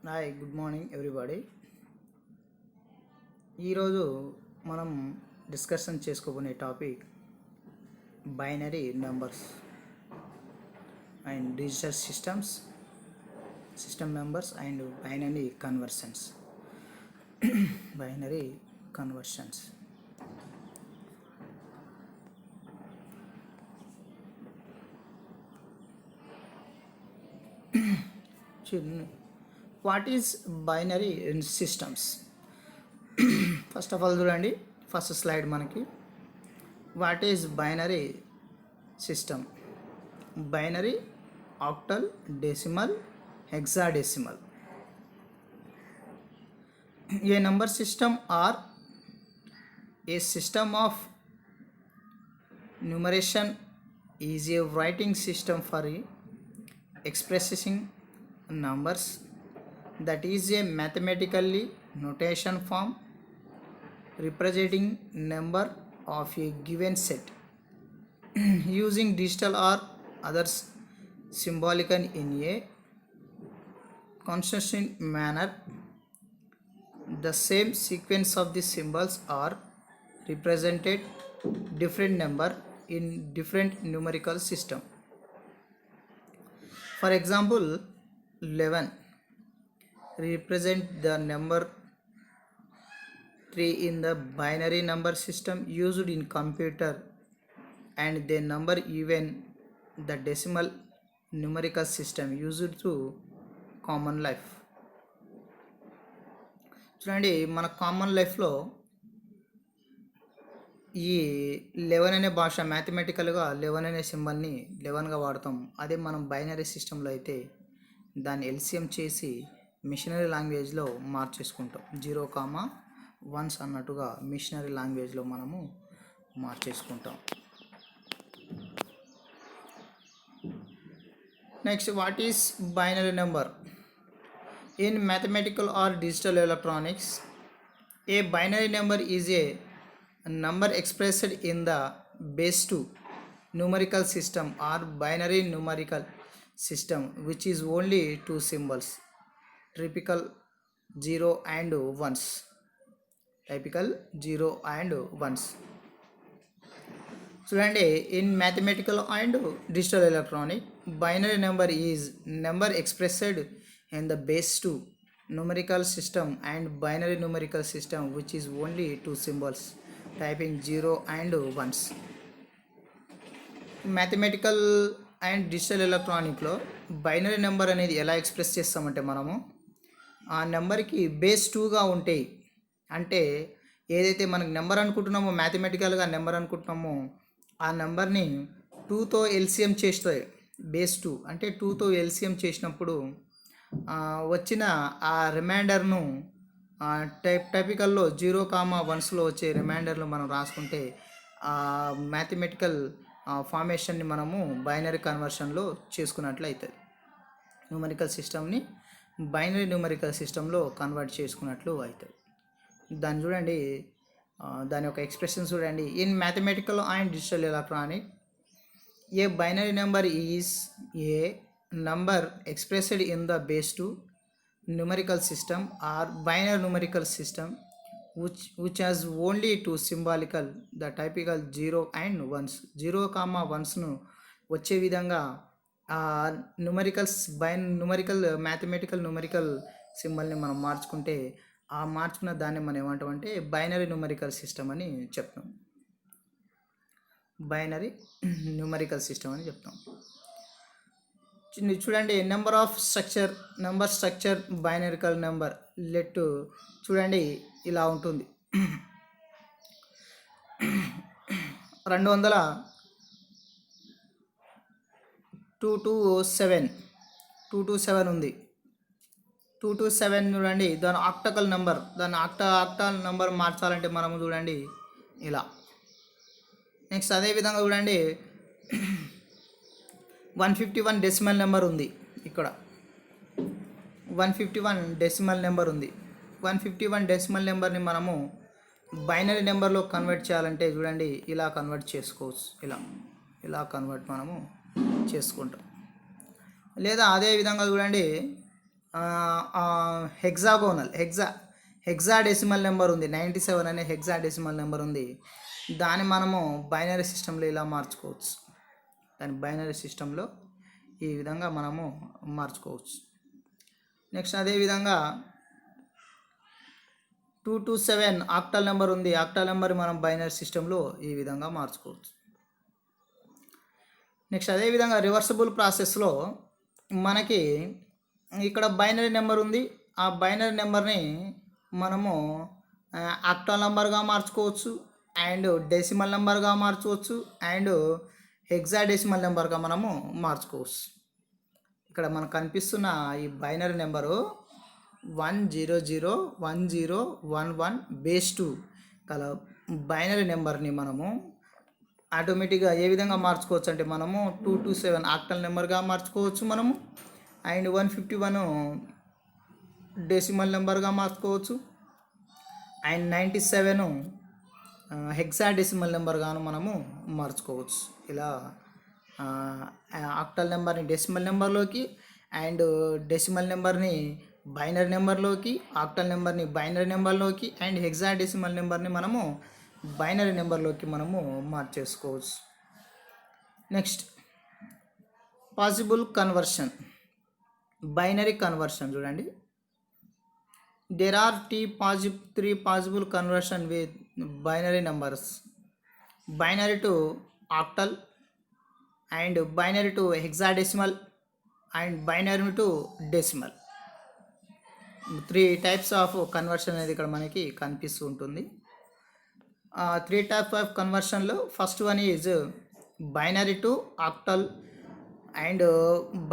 Hi good morning everybody. ఈరోజు మనం discussion చేసుకోబోయే topic binary numbers and digital system members and binary conversions. Binary conversions what is binary systems? First of all చూడండి, first slide మనకి what is binary system. Binary, octal, decimal, hexadecimal. A number system or a system of numeration is a writing system for expressing numbers that is a mathematically notation form representing number of a given set using digital or others symbolical in a consistent manner. The same sequence of the symbols are represented different number in different numerical system. For example, 11 represent the number 3 in the binary number system used in computer, and the number even the decimal numerical system used to common life. చూడండి, మన common లైఫ్లో ఈ 11 అనే భాష మ్యాథమెటికల్గా 11 అనే సింబల్ని 11గా వాడతాం. అదే మనం బైనరీ సిస్టంలో అయితే దాన్ని ఎల్సిఎం చేసి మిషనరీ లాంగ్వేజ్లో మార్చేసుకుంటాం. 0, 1 అన్నట్టుగా మిషనరీ లాంగ్వేజ్లో మనము మార్చేసుకుంటాం. Next, what is binary number? In mathematical or digital electronics, a binary number is a number expressed in the base 2 numerical system or binary numerical system which is only two symbols, typical 0 and 1s. చూడండి, in mathematical and digital electronic, binary number is number expressed in the base 2 numerical system and binary numerical system which is only two symbols, typing 0 and 1s. Mathematical and digital ఎలక్ట్రానిక్లో binary number అనేది ఎలా express చేస్తామంటే, మనము ఆ నెంబర్కి base 2గా ఉంటాయి. అంటే ఏదైతే మనకు నెంబర్ అనుకుంటున్నామో, మ్యాథమెటికల్గా నెంబర్ అనుకుంటున్నామో, ఆ నెంబర్ని 2తో ఎల్సిఎం చేస్తుంది. బేస్ 2 అంటే 2తో ఎల్సిఎం చేసినప్పుడు వచ్చిన ఆ రిమైండర్ను టైపికల్లో 0, 1స్లో వచ్చే రిమైండర్లు మనం రాసుకుంటే ఆ మ్యాథమెటికల్ ఫార్మేషన్ని మనము బైనరీ కన్వర్షన్లో చేసుకున్నట్లు అవుతుంది. న్యూమరికల్ సిస్టమ్ని బైనరీ న్యూమరికల్ సిస్టంలో కన్వర్ట్ చేసుకున్నట్లు అవుతుంది. దాన్ని చూడండి, దాని యొక్క ఎక్స్ప్రెషన్ చూడండి. In mathematical and digital electronic, A binary number is a number expressed in the base 2 numerical system or binary numerical system which has only two symbolical, the typical 0 and 1s. 0, 1స్ను వచ్చే విధంగా numerical mathematical numerical సింబల్ని మనం మార్చుకుంటే, ఆ మార్చుకున్న దాన్ని మనం ఏమంటామంటే బైనరీ న్యూమరికల్ సిస్టమ్ అని చెప్తాం. బైనరీ న్యూమరికల్ సిస్టమ్ అని చెప్తాం. చూడండి, నెంబర్ స్ట్రక్చర్ బైనరికల్ నెంబర్ లెట్ చూడండి ఇలా ఉంటుంది. 227 ఉంది. 227 చూడండి, దాని ఆక్టల్ నెంబర్, ఆక్టల్ నెంబర్ మార్చాలంటే మనము చూడండి ఇలా. నెక్స్ట్ అదేవిధంగా చూడండి, 151 డెసిమల్ నెంబర్ ఉంది. ఇక్కడ 151 డెసిమల్ నెంబర్ ఉంది. 151 డెసిమల్ నెంబర్ని మనము బైనరీ నెంబర్లో కన్వర్ట్ చేయాలంటే చూడండి ఇలా కన్వర్ట్ చేసుకోవచ్చు. ఇలా కన్వర్ట్ మనము చేసుకుంటాం. లేదా అదే విధంగా చూడండి, హెక్సాడెసిమల్ నెంబర్ ఉంది, 97 అనే హెక్సాడెసిమల్ నెంబర్ ఉంది. దాన్ని మనము బైనరీ సిస్టంలో ఇలా మార్చుకోవచ్చు. దాని బైనరీ సిస్టంలో ఈ విధంగా మనము మార్చుకోవచ్చు. నెక్స్ట్ అదేవిధంగా 227 ఆక్టల్ నెంబర్ ఉంది. ఆక్టల్ నెంబర్ మనం బైనరీ సిస్టంలో ఈ విధంగా మార్చుకోవచ్చు. నెక్స్ట్ అదేవిధంగా రివర్సిబుల్ ప్రాసెస్లో మనకి ఇక్కడ బైనరీ నెంబర్ ఉంది. ఆ బైనరీ నెంబర్ని మనము ఆక్టల్ నెంబర్గా మార్చుకోవచ్చు, అండ్ డెసిమల్ నెంబర్గా మార్చుకోవచ్చు, అండ్ హెక్సాడెసిమల్ నెంబర్గా మనము మార్చుకోవచ్చు. ఇక్కడ మనకు కనిపిస్తున్న ఈ బైనరీ నెంబరు 1001011 బేస్ 2 గల బైనరీ నెంబర్ని మనము ఆటోమేటిక్గా ఏ విధంగా మార్చుకోవచ్చు అంటే మనము 227 ఆక్టల్ నెంబర్గా మార్చుకోవచ్చు మనము, అండ్ 151 డెసిమల్ నెంబర్గా మార్చుకోవచ్చు, అండ్ 97 హెక్సాడెసిమల్ నెంబర్గాను మనము మార్చుకోవచ్చు. ఇలా ఆక్టల్ నెంబర్ని డెసిమల్ నెంబర్లోకి, అండ్ డెసిమల్ నెంబర్ని బైనరీ నెంబర్లోకి, ఆక్టల్ నెంబర్ని బైనరీ నెంబర్లోకి, అండ్ హెక్సాడెసిమల్ నెంబర్ని మనము బైనరీ నెంబర్లోకి మనము మార్చేసుకోవచ్చు. Next possible conversion, binary conversion చూడండి. there are three possible conversion with binary numbers: binary to octal, and binary to hexadecimal, and binary to decimal. 3 types of conversion అనేది ఇక్కడ మనకి కనిపిస్తూ ఉంటుంది. 3 types of conversionలో first one is binary to octal, and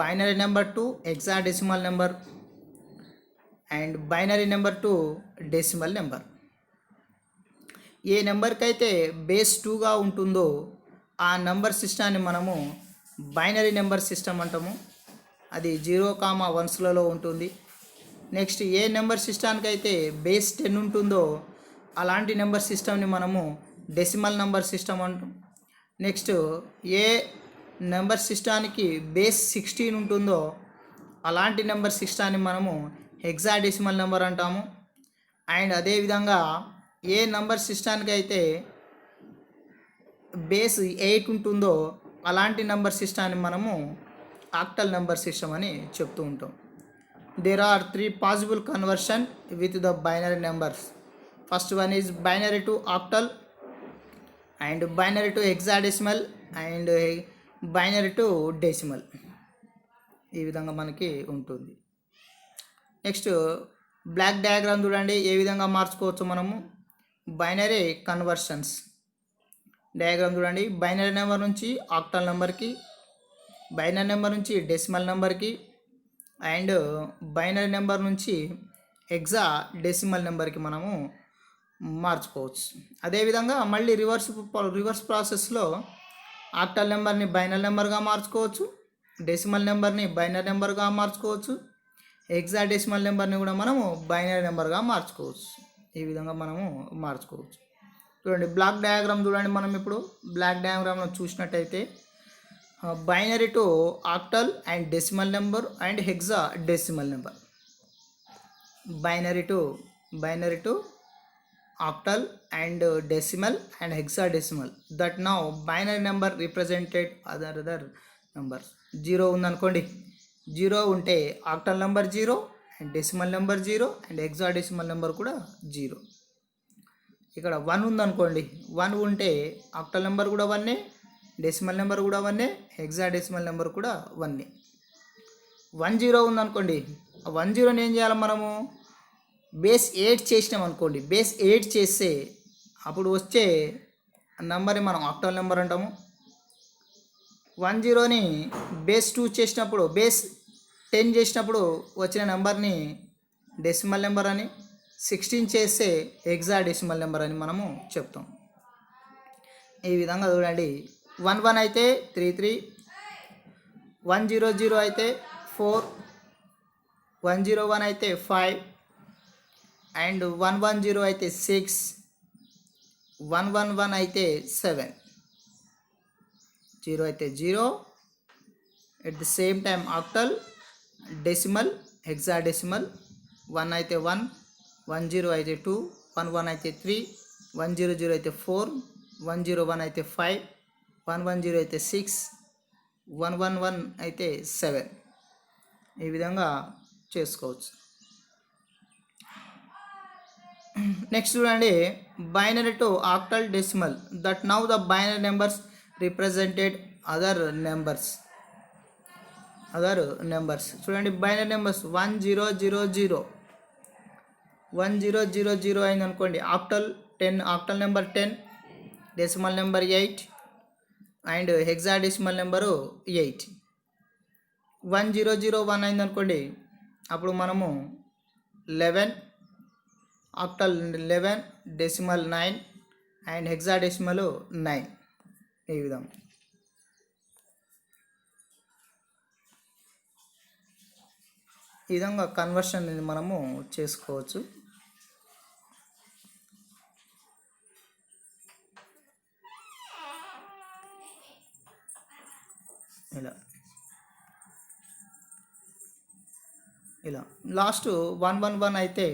binary number to hexadecimal number, and binary number to decimal number. ఏ నెంబర్కి అయితే base 2గా ఉంటుందో ఆ నెంబర్ సిస్టాన్ని మనము బైనరీ నెంబర్ సిస్టమ్ అంటాము. అది 0,1లలో ఉంటుంది. నెక్స్ట్ ఏ నెంబర్ సిస్టానికి అయితే బేస్ 10 ఉంటుందో అలాంటి నెంబర్ సిస్టమ్ని మనము డెసిమల్ నెంబర్ సిస్టమ్ అంటాం. నెక్స్ట్ ఏ నెంబర్ సిస్టానికి బేస్ 16 ఉంటుందో అలాంటి నెంబర్ సిస్టాన్ని మనము హెక్సాడెసిమల్ నెంబర్ అంటాము. అండ్ అదేవిధంగా ఏ నెంబర్ సిస్టానికి అయితే బేస్ 8 ఉంటుందో అలాంటి నెంబర్ సిస్టాన్ని మనము ఆక్టల్ నెంబర్ సిస్టమ్ అని చెప్తూ ఉంటాం. There are 3 possible conversion with the binary numbers. First one is binary to octal, and binary to hexadecimal, and binary to decimal. ఈ విధంగా మనకి ఉంటుంది. నెక్స్ట్ బ్లాక్ డయాగ్రామ్ చూడండి, ఏ విధంగా మార్చుకోవచ్చు మనము బైనరీ కన్వర్షన్స్. డయాగ్రామ్ చూడండి, బైనరీ నెంబర్ నుంచి ఆక్టల్ నెంబర్కి, బైనరీ నెంబర్ నుంచి డెసిమల్ నెంబర్కి, అండ్ బైనరీ నెంబర్ నుంచి హెక్సా డెసిమల్ నెంబర్కి మనము మార్చుకోవచ్చు. అదేవిధంగా మళ్ళీ రివర్స్ ప్రాసెస్లో ఆక్టల్ నెంబర్ని బైనరీ నెంబర్గా మార్చుకోవచ్చు, డెసిమల్ నెంబర్ని బైనరీ నెంబర్గా మార్చుకోవచ్చు, హెక్సాడెసిమల్ నెంబర్ని కూడా మనము బైనరీ నెంబర్గా మార్చుకోవచ్చు. ఈ విధంగా మనము మార్చుకోవచ్చు. చూడండి బ్లాక్ డయాగ్రామ్ చూడండి. మనం ఇప్పుడు బ్లాక్ డయాగ్రామ్లో చూసినట్టయితే binary to octal and decimal number and hexa decimal number. Binary to octal and decimal and hexadecimal. That now binary number represented other numbers. 0 ఉందనుకోండి, 0 ఉంటే octal number 0, and decimal number 0, and hexadecimal number కూడా 0. ఇక్కడ 1 ఉందనుకోండి, 1 ఉంటే octal number కూడా 1, decimal number కూడా 1, hexadecimal number కూడా 1. 10 ఉందనుకోండి, 10ని ఏం చేయాలి మనము బేస్ 8 చేసినాం అనుకోండి. బేస్ 8 చేస్తే అప్పుడు వచ్చే నెంబర్ని మనం ఆక్టల్ నెంబర్ అంటాము. 10ని బేస్ 2 చేసినప్పుడు, బేస్ 10 చేసినప్పుడు వచ్చిన నెంబర్ని డెసిమల్ నెంబర్ అని, 16 చేస్తే హెక్సాడెసిమల్ నెంబర్ అని మనము చెప్తాం. ఈ విధంగా చూడండి. 11 అయితే 33, 100 అయితే 4, 101 అయితే 5, అండ్ 110 అయితే 6, 111 అయితే 7, 0 అయితే 0. At the same time octal, decimal, hexadecimal, 1 అయితే 1, 10 అయితే 2, 11 అయితే 3, 100 అయితే 4, 101 అయితే 5, 110 అయితే 6, 111 అయితే 7. ఈ విధంగా చేసుకోవచ్చు. నెక్స్ట్ చూడండి, binary to octal decimal that now the binary numbers represented other numbers. చూడండి, బైనరీ నెంబర్స్ 1000 1000 అయింది అనుకోండి. Octal number 10, decimal number 8 and hexadecimal number 8. 1001 అయింది అనుకోండి, అప్పుడు మనము 11, ఆక్టల్ 11, డెసిమల్ 9 అండ్ హెక్సాడెసిమల్ 9. ఈ విధంగా కన్వర్షన్ మనము చేసుకోవచ్చు. ఇలా లాస్ట్ 111 అయితే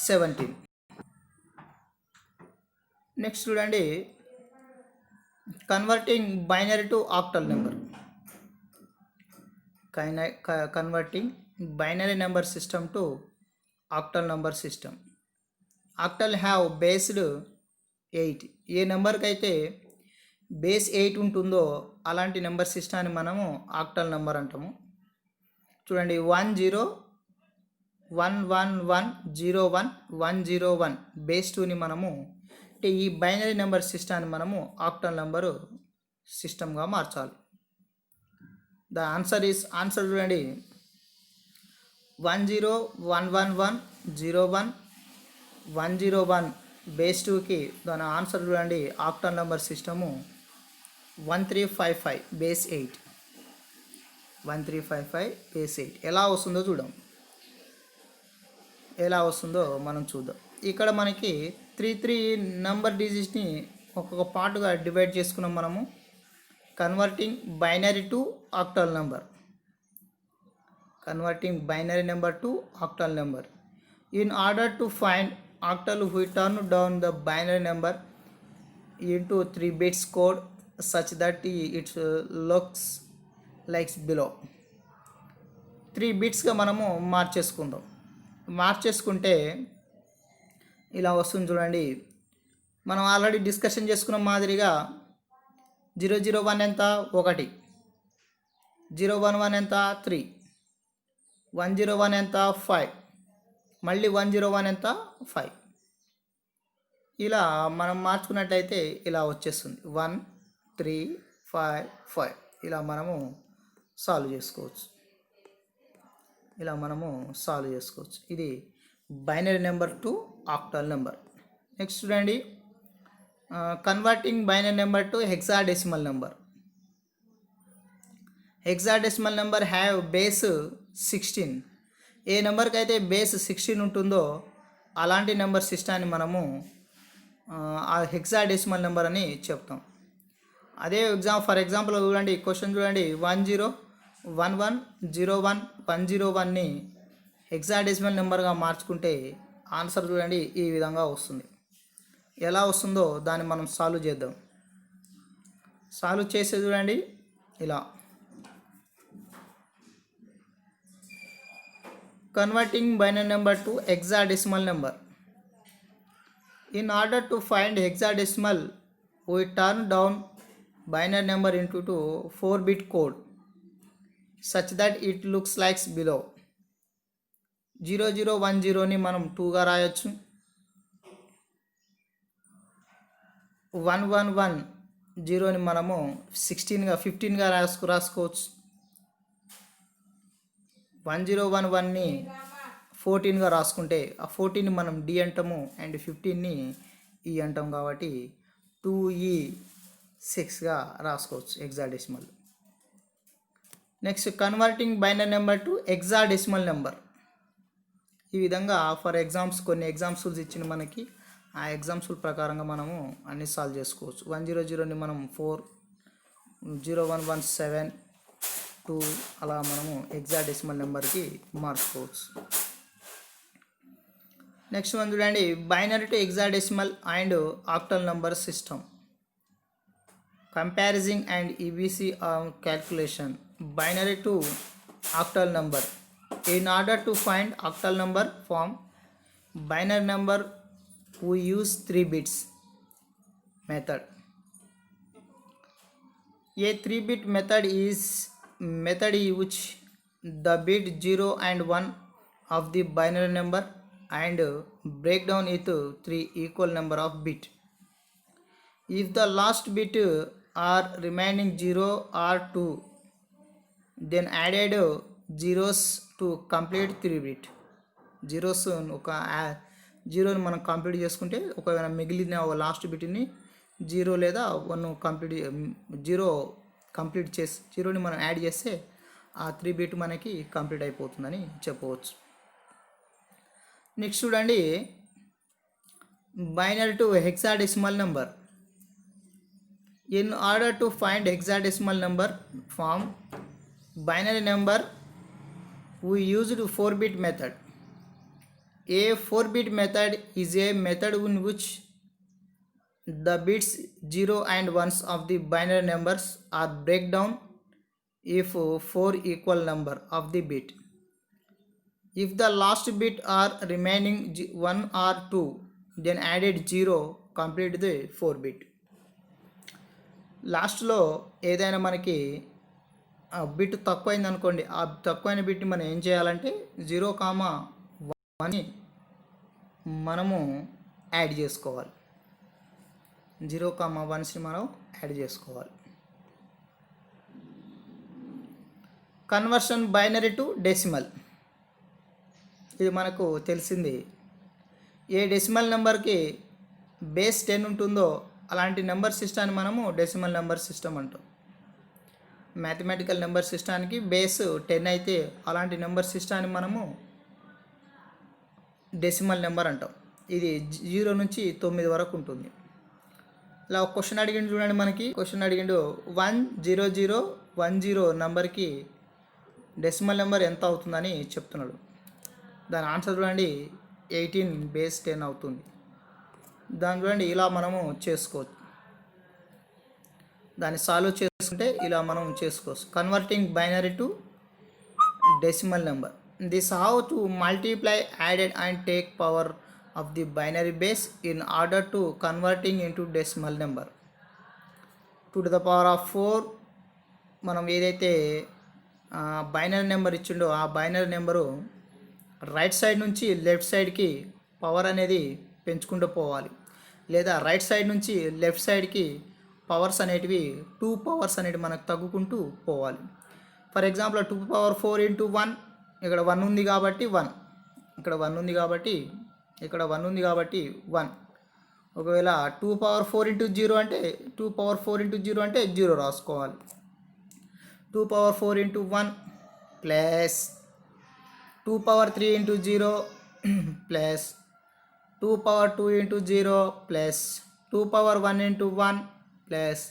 17. నెక్స్ట్ చూడండి, converting binary to octal number. Converting binary number system to octal number system. Octal have based 8. ఏ నెంబర్కి అయితే బేస్ 8 ఉంటుందో అలాంటి నెంబర్ సిస్టాన్ని మనము ఆక్టల్ నెంబర్ అంటాము. చూడండి, 10110101 బేస్ 2ని మనము అంటే ఈ బైనరీ నెంబర్ సిస్టాన్ని మనము ఆక్టల్ నెంబరు సిస్టమ్గా మార్చాలి. ద ఆన్సర్ చూడండి, 10110101 బేస్ 2కి దాని ఆన్సర్ చూడండి, octal number system 1355 base 8. 1355 base 8 ఎలా వస్తుందో మనం చూద్దాం. ఇక్కడ మనకి 3 నెంబర్ డిజిట్ని ఒక్కొక్క పార్ట్గా డివైడ్ చేసుకున్నాం మనము. Converting binary to octal number. In order to find octal we turn down the binary number into 3 bits code such that it looks like below. 3 బిట్స్గా మనము మార్చేసుకుంటే ఇలా వస్తుంది చూడండి. మనం ఆల్రెడీ డిస్కషన్ చేసుకున్న మాదిరిగా 001 ఎంత 1, 011 ఎంత 3, 101 ఎంత 5, మళ్ళీ 101 ఎంత 5. ఇలా మనం మార్చుకున్నట్లయితే ఇలా వచ్చేస్తుంది 1 3 5 5. ఇలా మనము సాల్వ్ చేసుకోవచ్చు. ఇది binary number to octal number. Next చూడండి, converting binary number to hexadecimal number have base 16. ఏ నెంబర్కి అయితే బేస్ 16 ఉంటుందో అలాంటి నెంబర్ సిస్టాన్ని మనము ఆ హెక్సాడెసిమల్ నెంబర్ అని చెప్తాం. అదే ఫర్ ఎగ్జాంపుల్ చూడండి, క్వశ్చన్ చూడండి, 10110101ని హెక్సాడెసిమల్ నెంబర్గా మార్చుకుంటే ఆన్సర్ చూడండి ఈ విధంగా వస్తుంది. ఎలా వస్తుందో దాన్ని మనం సాల్వ్ చేద్దాం. సాల్వ్ చేసే చూడండి ఇలా. Converting binary number to hexadecimal number. In order to find hexadecimal, we turn down binary number into 4-bit code such that it looks like below. 0010ని మనం 2గా రాయొచ్చు. 1110ని మనము 15గా రాసుకోవచ్చు. 1011ని 14గా రాసుకుంటే ఆ 14ని మనం డి అంటాము అండ్ 15ని ఈ అంటాం కాబట్టి 2E6గా రాసుకోవచ్చు hexadecimal. Next converting binary number to hexadecimal number. ఈ విధంగా ఫర్ కొన్ని ఎగ్జాంపుల్స్ ఇచ్చిన మనకి ఆ ఎగ్జాంపుల్ ప్రకారంగా మనము అన్ని సాల్వ్ చేసుకోవచ్చు. 100ని మనం 4, 0117, 2 అలా మనము హెక్సాడెసిమల్ నెంబర్కి మార్చుకోవచ్చు. నెక్స్ట్ వన్ చూడండి, binary to hexadecimal and octal number system comparing and EBC calculation binary to octal number. In order to find octal number form binary number, we use 3 bits method. A 3-bit method is method in which the bit 0 and 1 of the binary number and break down into 3 equal number of bit. If the last bit are remaining 0 or 2, then added zeros to complete 3-bit. Zeros ఒక జీరోని మనం complete చేసుకుంటే ఒకవేళ మిగిలిన last బిట్ని 0 లేదా 1 complete చేసి జీరోని మనం add చేస్తే ఆ 3 బిట్ మనకి కంప్లీట్ అయిపోతుందని చెప్పవచ్చు. నెక్స్ట్ చూడండి, binary to hexadecimal number. In order to find hexadecimal number form binary number, we used 4-bit method. A 4-bit method is a method in which the bits 0 and 1s of the binary numbers are break down if 4 equal number of the bit. If the last bit are remaining 1 or 2, then added 0 complete the 4-bit. లాస్ట్లో ఏదైనా మనకి bit తక్కువైంది అనుకోండి, ఆ తక్కువైన బిట్ని మనం ఏం చేయాలంటే 0,1 మనము యాడ్ చేసుకోవాలి. 0,1ని మనం యాడ్ చేసుకోవాలి. కన్వర్షన్ బైనరీ టు డెసిమల్, ఇది మనకు తెలిసింది. ఏ డెసిమల్ నెంబర్కి బేస్ 10 ఉంటుందో అలాంటి నెంబర్ సిస్టాన్ని మనము డెసిమల్ నెంబర్ సిస్టమ్ అంటాం. మ్యాథమెటికల్ నెంబర్ సిస్టానికి బేస్ 10 అయితే అలాంటి నెంబర్ సిస్టాన్ని మనము డెసిమల్ నెంబర్ అంటాం. ఇది 0 నుంచి 9 వరకు ఉంటుంది. ఇలా ఒక క్వశ్చన్ అడిగిండు చూడండి, మనకి క్వశ్చన్ అడిగిండు 10010 నెంబర్కి డెసిమల్ నెంబర్ ఎంత అవుతుందని చెప్తున్నాడు. దాని ఆన్సర్ చూడండి 18 బేస్ 10 అవుతుంది. దాని చూడండి ఇలా మనము చేసుకోవచ్చు. దాన్ని సాల్వ్ చేసుకుంటే ఇలా మనం చేసుకోవచ్చు. Converting binary to decimal number. This how to multiply added and take power of the binary base in order to converting into decimal number. 2⁴. మనం ఏదైతే బైనరీ నెంబర్ ఇచ్చిండో ఆ బైనరీ నెంబరు రైట్ సైడ్ నుంచి left సైడ్కి power అనేది పెంచుకుంటూ పోవాలి, లేదా right side నుంచి లెఫ్ట్ సైడ్కి పవర్స్ అనేటివి 2 పవర్స్ అనేటివి మనకు తగ్గుకుంటూ పోవాలి. ఫర్ ఎగ్జాంపుల్ 2⁴ × 1, ఇక్కడ 1 ఉంది కాబట్టి 1, ఇక్కడ 1 ఉంది కాబట్టి ఇక్కడ 1 ఉంది కాబట్టి 1. ఒకవేళ 2⁴ × 0 అంటే 2⁴ × 0 అంటే 0 రాసుకోవాలి. 2⁴ × 1 ప్లస్ 2⁴ × 0 ప్లస్ 2⁴ 2 × 0 ప్లస్ 2⁴ 1 × 1 ప్లస్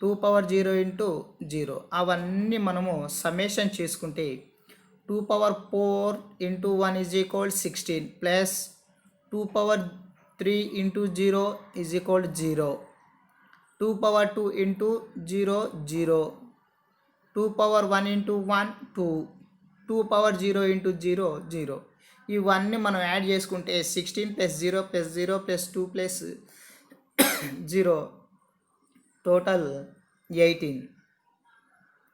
2⁴0 × 0. అవన్నీ మనము సమ్మేషన్ చేసుకుంటే 2⁴ × 1 = 16 ప్లస్ 2⁴ 3 × 0 = 0, 2⁴ 2 × 0 0, 2⁴ 1 × 1 2, 2⁴0 × 0 0. ఇవన్నీ మనం యాడ్ చేసుకుంటే 16 + 0 + 0 + 2 + 0 టోటల్ 18.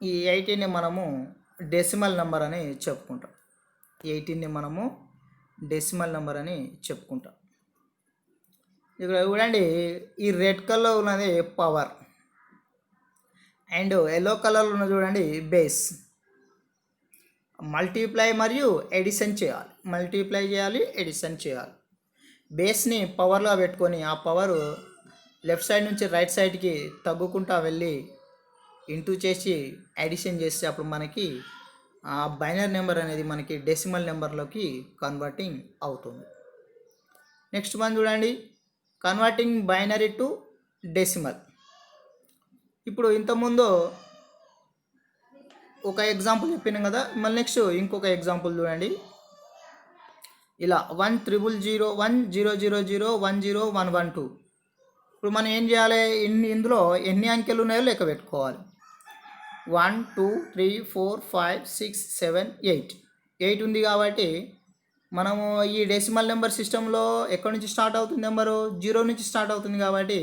ఈ 18ని మనము డెసిమల్ నెంబర్ అని చెప్పుకుంటాం. 18ని మనము డెసిమల్ నెంబర్ అని చెప్పుకుంటాం. ఇక్కడ చూడండి, ఈ రెడ్ కలర్ ఉన్నది పవర్ అండ్ ఎల్లో కలర్లో ఉన్న చూడండి బేస్. మల్టిప్లై మరియు ఎడిషన్ చేయాలి, మల్టిప్లై చేయాలి, ఎడిషన్ చేయాలి. బేస్ని పవర్లో పెట్టుకొని ఆ పవర్ లెఫ్ట్ సైడ్ నుంచి రైట్ సైడ్కి తగ్గుకుంటా వెళ్ళి ఇంటూ చేసి ఎడిషన్ చేస్తే అప్పుడు మనకి ఆ బైనరీ నెంబర్ అనేది మనకి డెసిమల్ నెంబర్లోకి కన్వర్టింగ్ అవుతుంది. నెక్స్ట్ వన్ చూడండి, కన్వర్టింగ్ బైనరీ టు డెసిమల్. ఇప్పుడు ఇంతకుముందు ఒక ఎగ్జాంపుల్ చెప్పినాం కదా, మళ్ళీ నెక్స్ట్ ఇంకొక ఎగ్జాంపుల్ చూడండి. ఇలా 1000100010112. ఇప్పుడు మనం ఏం చేయాలి, ఇందులో ఎన్ని అంకెలు ఉన్నాయో లెక్క పెట్టుకోవాలి. 1 2 3 4 5 6 7 8 8 ఉంది కాబట్టి మనము ఈ డెసిమల్ నెంబర్ సిస్టంలో ఎక్కడి నుంచి స్టార్ట్ అవుతుంది, నెంబరు 0 నుంచి స్టార్ట్ అవుతుంది కాబట్టి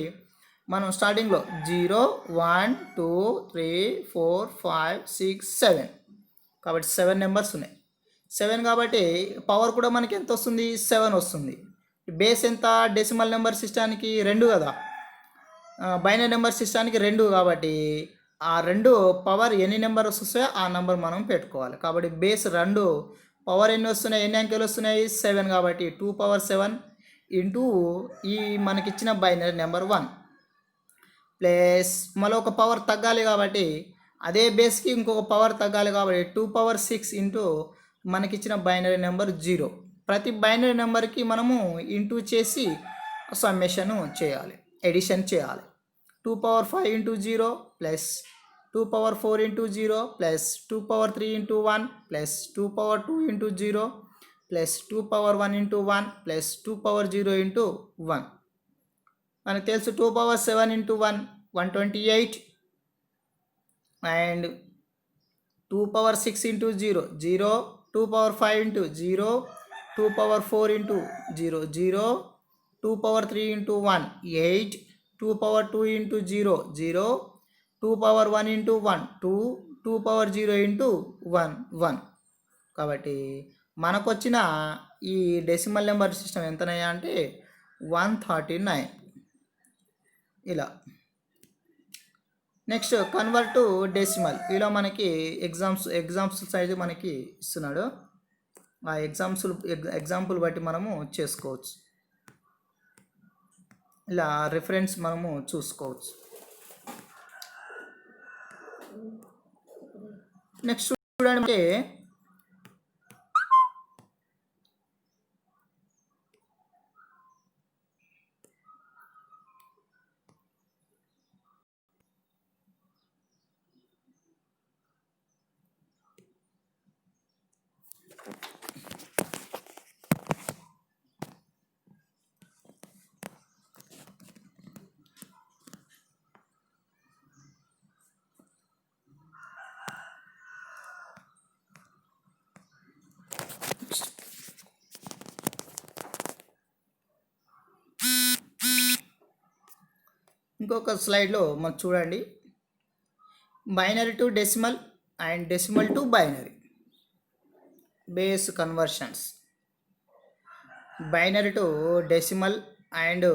మనం స్టార్టింగ్లో 0 1 2 3 4 5 6 7 కాబట్టి 7 నెంబర్స్ ఉన్నాయి. 7 కాబట్టి పవర్ కూడా మనకి ఎంత వస్తుంది, 7 వస్తుంది. బేస్ ఎంత డెసిమల్ నెంబర్ సిస్టానికి 2 కదా, బైనరీ నెంబర్ సిస్టానికి 2 కాబట్టి ఆ 2 పవర్ ఎన్ని నెంబర్స్ వస్తాయో ఆ నెంబర్ మనం పెట్టుకోవాలి. కాబట్టి బేస్ 2 పవర్ ఎన్ని వస్తున్నాయి, ఎన్ని అంకెలు వస్తున్నాయి, 7 కాబట్టి 2 పవర్ 7 ఇంటూ ఈ మనకిచ్చిన బైనరీ నెంబర్ 1 ప్లస్ మళ్ళీ ఒక పవర్ తగ్గాలి కాబట్టి అదే బేస్కి ఇంకొక పవర్ తగ్గాలి కాబట్టి 2 పవర్ 6 ఇంటూ మనకిచ్చిన బైనరీ నెంబర్ 0. ప్రతి బైనరీ నెంబర్కి మనము ఇంటూ చేసి సమ్మేషన్ చేయాలి, ఎడిషన్ చేయాలి. 2 power 5 into 0 plus 2 power 4 into 0 plus 2 power 3 into 1 plus 2 power 2 into 0 plus 2 power 1 into 1 plus 2 power 0 into 1. మనకు తెలుసు 2 power 7 into 1 128 and 2 power 6 into 0 0, 2 power 5 into 0, 2 power 4 into 0 0, 2 power 3 into 1 8, 2 power 2 into 0 0, 2 power 1 into 1 2, 2 power 0 into 1 1. కాబట్టి మనకు వచ్చిన ఈ decimal number system ఎంతనయ్యా అంటే 139. ఇలా next convert to decimal. ఇలా మనకి ఎగ్జామ్స్ సైజు మనకి ఇస్తున్నాడు. ఆ ఎగ్జాంపుల్ బట్టి మనము చేసుకోవచ్చు. ఇలా రిఫరెన్స్ మనము చూసుకోవచ్చు. నెక్స్ట్ చూడండి, ఇంకొక స్లైడ్లో మనం చూడండి, binary to decimal and decimal to binary base conversions. Binary to decimal and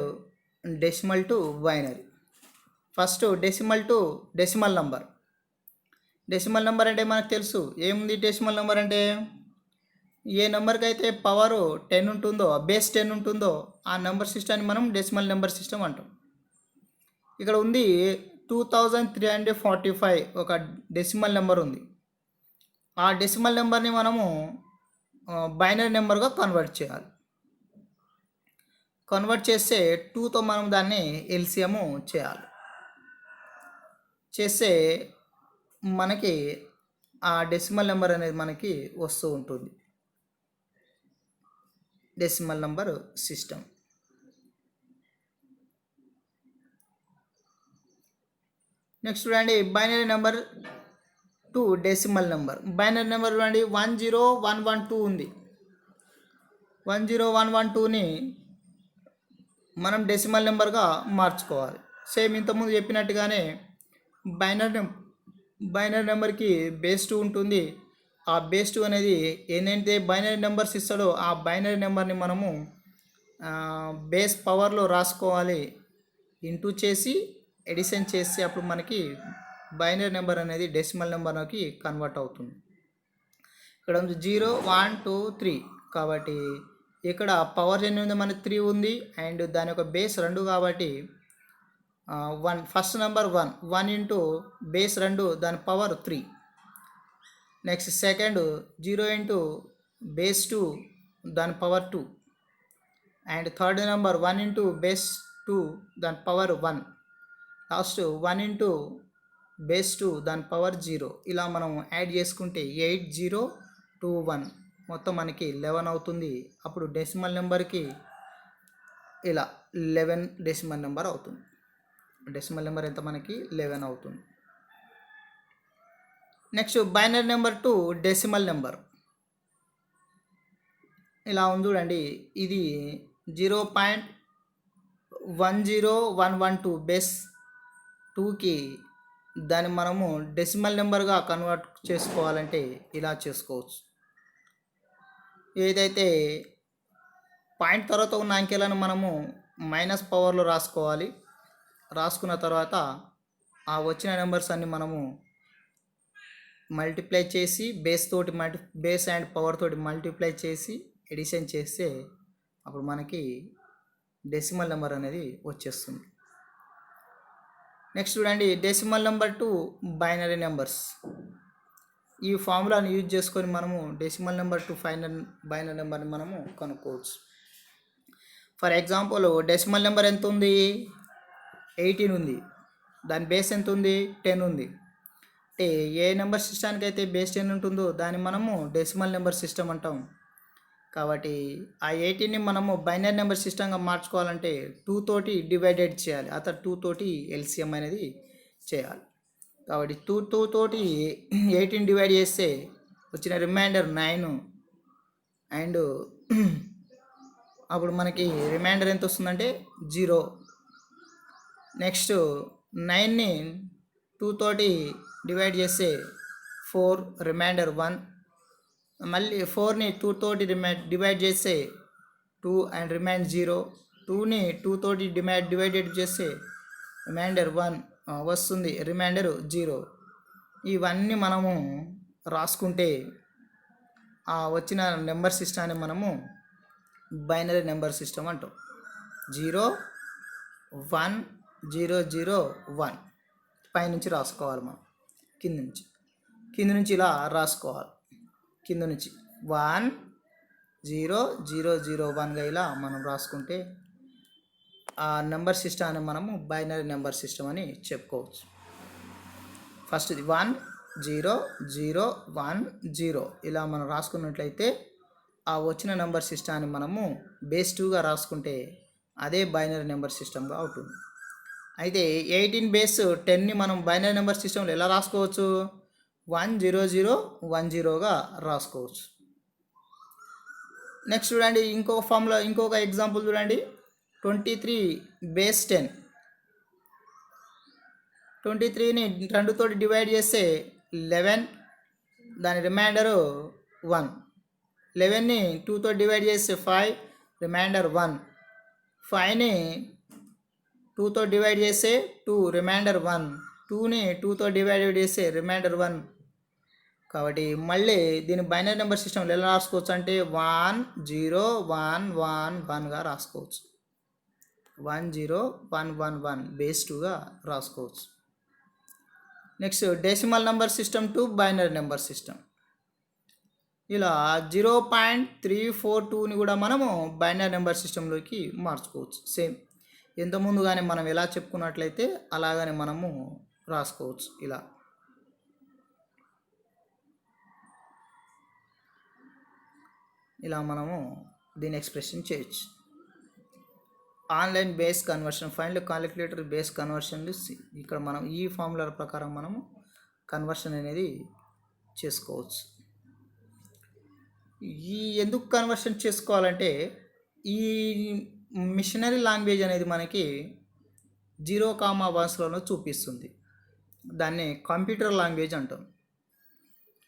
decimal to binary. First decimal to decimal number. Decimal number అంటే మనకు తెలుసు ఏముంది, డెసిమల్ నెంబర్ అంటే ఏ నెంబర్కి అయితే పవర్ 10 ఉంటుందో, బేస్ 10 ఉంటుందో ఆ నెంబర్ సిస్టాన్ని మనం డెసిమల్ నెంబర్ సిస్టమ్ అంటాం. ఇక్కడ ఉంది 2345 ఒక డెసిమల్ నెంబర్ ఉంది. ఆ డెసిమల్ నెంబర్ని మనము బైనరీ నెంబర్గా కన్వర్ట్ చేయాలి. కన్వర్ట్ చేస్తే 2తో మనం దాన్ని ఎల్సిఎం చేయాలి. చేస్తే మనకి ఆ డెసిమల్ నెంబర్ అనేది మనకి వస్తూ ఉంటుంది, డెసిమల్ నెంబర్ సిస్టమ్. నెక్స్ట్ చూడండి, binary number to decimal number. Binary number చూడండి 10112 ఉంది. 10112ని మనం డెసిమల్ నెంబర్గా మార్చుకోవాలి. సేమ్ ఇంతకుముందు చెప్పినట్టుగానే బైనరీ నెంబర్కి బేస్ 2 ఉంటుంది. ఆ బేస్ 2 అనేది ఏంటంటే బైనరీ నెంబర్స్ ఇస్తాడో ఆ బైనరీ నెంబర్ని మనము బేస్ పవర్లో రాసుకోవాలి, ఇంటూ చేసి ఎడిషన్ చేసి అప్పుడు మనకి బైనరీ నెంబర్ అనేది డెసిమల్ నెంబర్కి కన్వర్ట్ అవుతుంది. ఇక్కడ ఉంది 0 1 2 3 కాబట్టి ఇక్కడ పవర్ ఎన్ని ఉంది, మనకి 3 ఉంది అండ్ దాని యొక్క బేస్ 2 కాబట్టి 1 ఫస్ట్ నెంబర్ 1 ఇంటూ బేస్ 2 దాని power 3. Next second 0 into base 2 దాని power 2 and third number 1 into base 2 దాని పవర్ 1. లాస్ట్ 1 ఇంటూ బేస్ 2 దాని పవర్ 0 ఇలా మనం యాడ్ చేసుకుంటే 8021 మొత్తం మనకి 11 అవుతుంది. అప్పుడు డెసిమల్ నెంబర్కి ఇలా 11 డెసిమల్ నెంబర్ అవుతుంది. డెసిమల్ నెంబర్ ఎంత మనకి 11 అవుతుంది. Next binary number to decimal number ఇలా ఉంది చూడండి. ఇది 0.10112 బేస్ 2కి దాన్ని మనము డెసిమల్ నెంబర్గా కన్వర్ట్ చేసుకోవాలంటే ఇలా చేసుకోవచ్చు. ఏదైతే పాయింట్ తర్వాత ఉన్న అంకెలను మనము మైనస్ పవర్లో రాసుకోవాలి. రాసుకున్న తర్వాత ఆ వచ్చిన నెంబర్స్ అన్ని మనము మల్టిప్లై చేసి బేస్ అండ్ పవర్ తోటి మల్టిప్లై చేసి ఎడిషన్ చేస్తే అప్పుడు మనకి డెసిమల్ నెంబర్ అనేది వచ్చేస్తుంది. నెక్స్ట్ చూడండి, decimal number to binary numbers. ఈ ఫార్ములాని యూజ్ చేసుకొని మనము డెసిమల్ నెంబర్ టు బైనరీ నెంబర్ని మనము కనుక్కోవచ్చు. ఫర్ ఎగ్జాంపుల్ డెసిమల్ నెంబర్ ఎంత ఉంది? 18 ఉంది. దాని బేస్ ఎంత ఉంది? 10 ఉంది. అంటే ఏ నెంబర్ సిస్టానికి అయితే బేస్ 10 ఉంటుందో దాన్ని మనము డెసిమల్ నెంబర్ సిస్టమ్ అంటాం. కాబట్టి ఆ 18ని మనము బైనరీ నెంబర్ సిస్టంగా మార్చుకోవాలంటే 2 తోటి డివైడెడ్ చేయాలి. ఆ తర్వాత 2 తోటి ఎల్సిఎం అనేది చేయాలి. కాబట్టి 2 తోటి 18 డివైడ్ చేస్తే వచ్చిన రిమైండర్ 9 అండ్ అప్పుడు మనకి రిమైండర్ ఎంత వస్తుందంటే 0. నెక్స్ట్ 9ని 2 తోటి డివైడ్ చేస్తే 4 రిమైండర్ 1. మళ్ళీ 4ని 2 తోటి డివైడ్ చేస్తే 2 అండ్ రిమైండ్ 0. 2ని 2 తోటి డివైడెడ్ చేస్తే రిమైండర్ 1 వస్తుంది, రిమైండర్ 0. ఇవన్నీ మనము రాసుకుంటే ఆ వచ్చిన నెంబర్ సిస్టాన్ని మనము బైనరీ నెంబర్ సిస్టమ్ అంటాం. 0 1 0 0 1 పైనుంచి రాసుకోవాలి. మనం కింద నుంచి ఇలా రాసుకోవాలి. కింద నుంచి 1 0 0 0 1గా ఇలా మనం రాసుకుంటే ఆ నెంబర్ సిస్టాన్ని మనము బైనరీ నెంబర్ సిస్టమ్ అని చెప్పుకోవచ్చు. ఫస్ట్ది 1 0 0 1 0 ఇలా మనం రాసుకున్నట్లయితే ఆ వచ్చిన నెంబర్ సిస్టాన్ని మనము బేస్ 2గా రాసుకుంటే అదే బైనరీ నెంబర్ సిస్టమ్గా అవుతుంది. అయితే 18 బేస్ 10ని మనం బైనరీ నెంబర్ సిస్టంలో ఎలా రాసుకోవచ్చు? 1 0 0 1 0గా రాసుకోవచ్చు. నెక్స్ట్ చూడండి, ఇంకొక ఎగ్జాంపుల్ చూడండి. 23 బేస్ 10. 23ని 2 తోటి డివైడ్ చేస్తే 11, దాని రిమైండరు 1. 11ని 2 తోటి డివైడ్ చేస్తే 5, రిమైండర్ 1. 5ని 2 తోటి డివైడ్ చేస్తే 2, రిమైండర్ 1. 2ని 2 తోటి డివైడ్ చేస్తే రిమైండర్ 1. కాబట్టి మళ్ళీ దీని బైనరీ నెంబర్ సిస్టంలో ఎలా రాసుకోవచ్చు అంటే 1 0 1 1 1గా రాసుకోవచ్చు. 1 0 1 1 1 బేస్ 2గా రాసుకోవచ్చు. Next decimal number system to binary number system. ఇలా 0.342ని కూడా మనము బైనరీ నెంబర్ సిస్టంలోకి మార్చుకోవచ్చు. సేమ్ ఎంత ముందుగానే మనం ఎలా చెప్పుకున్నట్లయితే అలాగనే మనము రాసుకోవచ్చు. ఇలా మనము దీని ఎక్స్ప్రెషన్ చేయొచ్చు. Online base conversion, find calculator base conversion. ఇక్కడ మనం ఈ ఫార్ములా ప్రకారం మనము కన్వర్షన్ అనేది చేసుకోవచ్చు. ఎందుకు కన్వర్షన్ చేసుకోవాలంటే ఈ మిషనరీ లాంగ్వేజ్ అనేది మనకి 0,1లోనూ చూపిస్తుంది. దాన్ని కంప్యూటర్ లాంగ్వేజ్ అంటాం.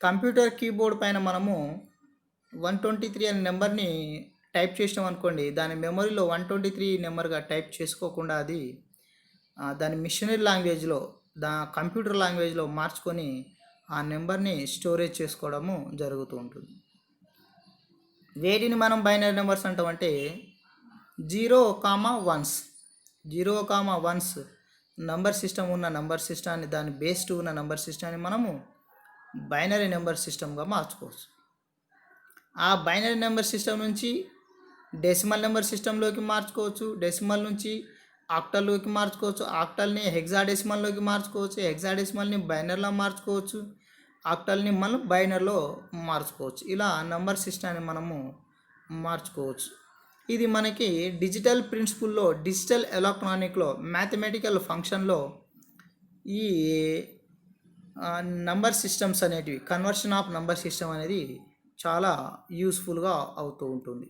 కంప్యూటర్ కీబోర్డ్ పైన మనము 123 అనే నెంబర్ని టైప్ చేసినాం అనుకోండి, దాని మెమరీలో 123 నెంబర్గా టైప్ చేసుకోకుండా అది దాని మిషనరీ లాంగ్వేజ్లో కంప్యూటర్ లాంగ్వేజ్లో మార్చుకొని ఆ నెంబర్ని స్టోరేజ్ చేసుకోవడము జరుగుతూ ఉంటుంది. వేటిని మనం బైనరీ నెంబర్స్ అంటామంటే 0,1s. 0,1s నంబర్ సిస్టమ్ ఉన్న నంబర్ సిస్టాన్ని, దాని బేస్ 2 ఉన్న నంబర్ సిస్టాన్ని మనము బైనరీ నెంబర్ సిస్టమ్గా మార్చుకోవచ్చు. ఆ బైనరీ నెంబర్ సిస్టమ్ నుంచి డెసిమల్ నెంబర్ సిస్టంలోకి మార్చుకోవచ్చు. డెసిమల్ నుంచి ఆక్టల్లోకి మార్చుకోవచ్చు, ఆక్టల్ని హెక్సాడెసిమల్లోకి మార్చుకోవచ్చు, హెక్సాడెసిమల్ని బైనర్లో మార్చుకోవచ్చు, ఆక్టల్ని మనం బైనర్లో మార్చుకోవచ్చు. ఇలా నంబర్ సిస్టాన్ని మనము మార్చుకోవచ్చు. ఇది మనకి డిజిటల్ ప్రిన్సిపుల్లో, డిజిటల్ ఎలక్ట్రానిక్లో, మ్యాథమెటికల్ ఫంక్షన్లో ఈ నంబర్ సిస్టమ్స్ అనేటివి, కన్వర్షన్ ఆఫ్ నంబర్ సిస్టమ్ అనేది చాలా యూస్ఫుల్గా అవుతూ ఉంటుంది.